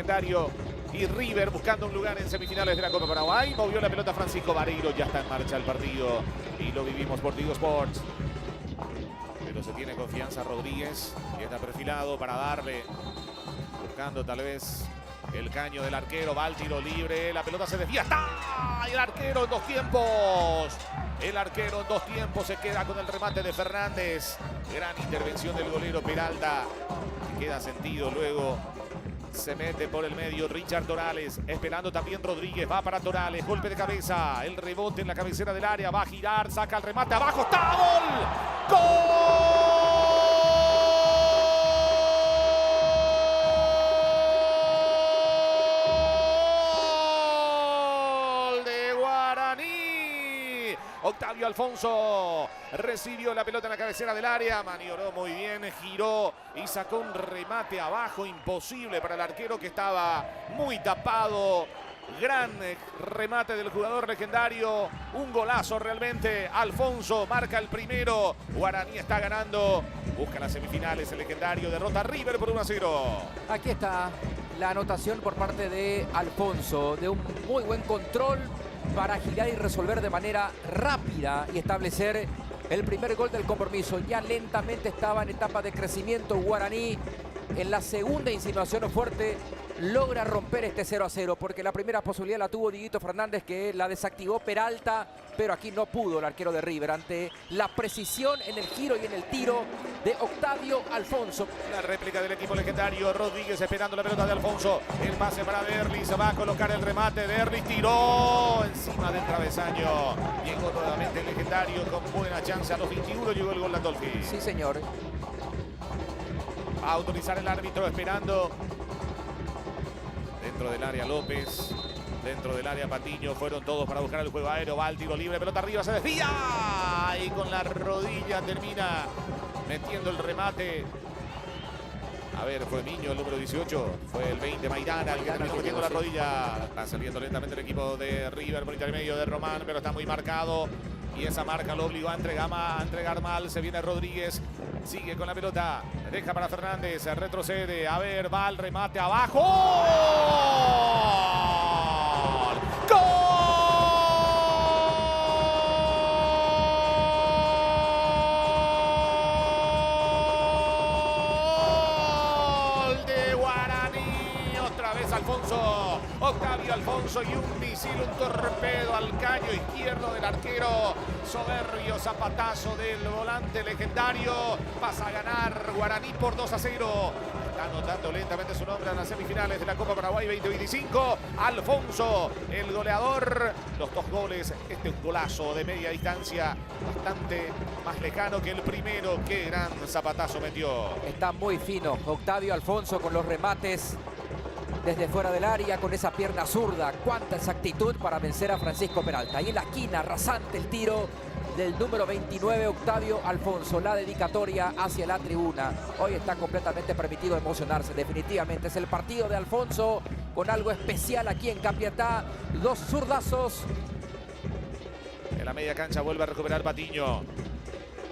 Legendario y River buscando un lugar en semifinales de la Copa Paraguay. Movió la pelota Francisco Vareiro, ya está en marcha el partido y lo vivimos por Tigo Sports. Pero se tiene confianza Rodríguez y está perfilado para darle, buscando tal vez el caño del arquero. Va al tiro libre, la pelota se desvía. ¡Está! Y el arquero en dos tiempos. El arquero en dos tiempos se queda con el remate de Fernández. Gran intervención del golero Peralta. Queda sentido luego. Se mete por el medio Richard Torales, esperando también Rodríguez, va para Torales, golpe de cabeza, el rebote en la cabecera del área, va a girar, saca el remate abajo, ¡está! ¡Gol! ¡Gol de Guaraní! Octavio Alfonso recibió la pelota en la cabecera del área, maniobró muy bien, giró y sacó un remate abajo, imposible para el arquero que estaba muy tapado. Gran remate del jugador Legendario, un golazo realmente. Alfonso marca el primero, Guaraní está ganando, busca las semifinales el Legendario, derrota a River por 1-0. Aquí está la anotación por parte de Alfonso, de un muy buen control para girar y resolver de manera rápida y establecer el primer gol del compromiso. Ya lentamente estaba en etapa de crecimiento Guaraní. En la segunda insinuación fuerte logra romper este 0-0, porque la primera posibilidad la tuvo Dieguito Fernández, que la desactivó Peralta, pero aquí no pudo el arquero de River ante la precisión en el giro y en el tiro de Octavio Alfonso. La réplica del equipo Legendario, Rodríguez esperando la pelota de Alfonso, el pase para Derlis, se va a colocar el remate, Derlis tiró encima del travesaño, llegó nuevamente el Legendario con buena chance, a los 21 llegó el gol de Andolfi. Sí, señor. A autorizar el árbitro, esperando. Dentro del área López, dentro del área Patiño, fueron todos para buscar el juego aéreo, va al tiro libre, pelota arriba, se desvía y con la rodilla termina metiendo el remate. A ver, fue Niño el número 18, fue el 20 Maidana el que terminó metiendo la rodilla. Está saliendo lentamente el equipo de River por intermedio de Román, pero está muy marcado. Y esa marca lo obligó a entregar mal. Se viene Rodríguez, sigue con la pelota, deja para Fernández, retrocede, a ver, va el remate abajo. ¡Gol! ¡Gol de Guaraní! Otra vez Alfonso, Octavio Alfonso, y un misil, un torpedo al caño izquierdo del arquero. Soberbio zapatazo del volante Legendario. Pasa a ganar Guaraní por 2-0. Está anotando lentamente su nombre en las semifinales de la Copa Paraguay 2025. Alfonso, el goleador. Los dos goles, este un golazo de media distancia, bastante más lejano que el primero. Qué gran zapatazo metió. Está muy fino Octavio Alfonso con los remates desde fuera del área, con esa pierna zurda. Cuánta exactitud para vencer a Francisco Peralta. Ahí en la esquina, rasante el tiro del número 29, Octavio Alfonso. La dedicatoria hacia la tribuna. Hoy está completamente permitido emocionarse. Definitivamente es el partido de Alfonso, con algo especial aquí en Capiatá. Dos zurdazos. En la media cancha vuelve a recuperar Patiño.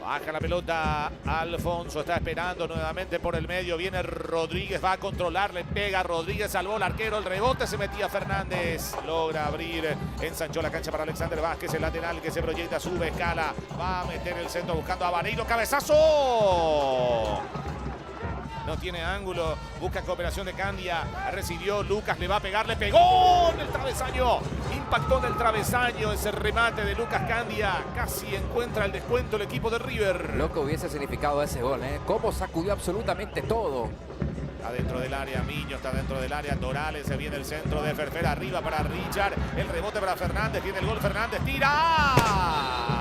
Baja la pelota, Alfonso está esperando nuevamente por el medio, viene Rodríguez, va a controlar, le pega Rodríguez, salvó el arquero, el rebote se metía Fernández, logra abrir, ensanchó la cancha para Alexander Vázquez, el lateral que se proyecta, sube, escala, va a meter el centro buscando a Vareiro, cabezazo. No tiene ángulo, busca cooperación de Candia, recibió Lucas, le va a pegar, le pegó en el travesaño, impactó en el travesaño ese remate de Lucas Candia, casi encuentra el descuento el equipo de River. Lo que hubiese significado ese gol, ¿eh? Cómo sacudió absolutamente todo. Está dentro del área, Miño está dentro del área, Torales, se viene el centro de Ferfer, arriba para Richard, el rebote para Fernández, tiene el gol Fernández, tira,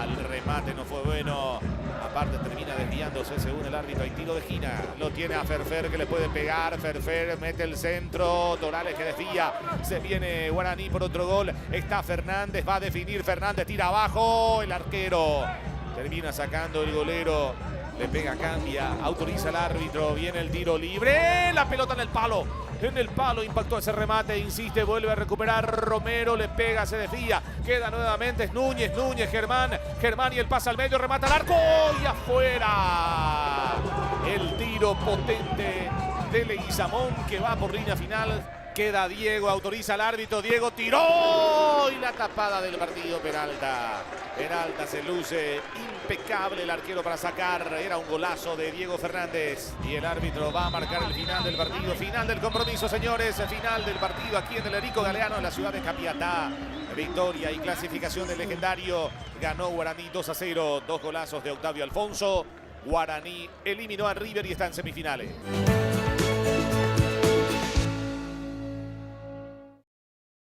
el remate no fue bueno. Aparte termina desviándose según el árbitro. Hay tiro de Gina. Lo tiene a Ferfer que le puede pegar. Ferfer mete el centro. Torales que desvía. Se viene Guaraní por otro gol. Está Fernández. Va a definir. Fernández tira abajo. El arquero termina sacando el golero. Le pega, cambia. Autoriza el árbitro. Viene el tiro libre. La pelota en el palo. En el palo impactó ese remate, insiste, vuelve a recuperar Romero, le pega, se desvía, queda nuevamente, es Núñez, Germán y el pase al medio, remata al arco y afuera. El tiro potente de Leguizamón que va por línea final. Queda Diego, autoriza al árbitro. Diego tiró y la tapada del partido, Peralta. Peralta se luce impecable el arquero para sacar. Era un golazo de Diego Fernández. Y el árbitro va a marcar el final del partido. Final del compromiso, señores. Final del partido aquí en el Enrico Galeano, en la ciudad de Capiatá. Victoria y clasificación del legendario. Ganó Guaraní 2-0. 2 golazos de Octavio Alfonso. Guaraní eliminó a River y está en semifinales.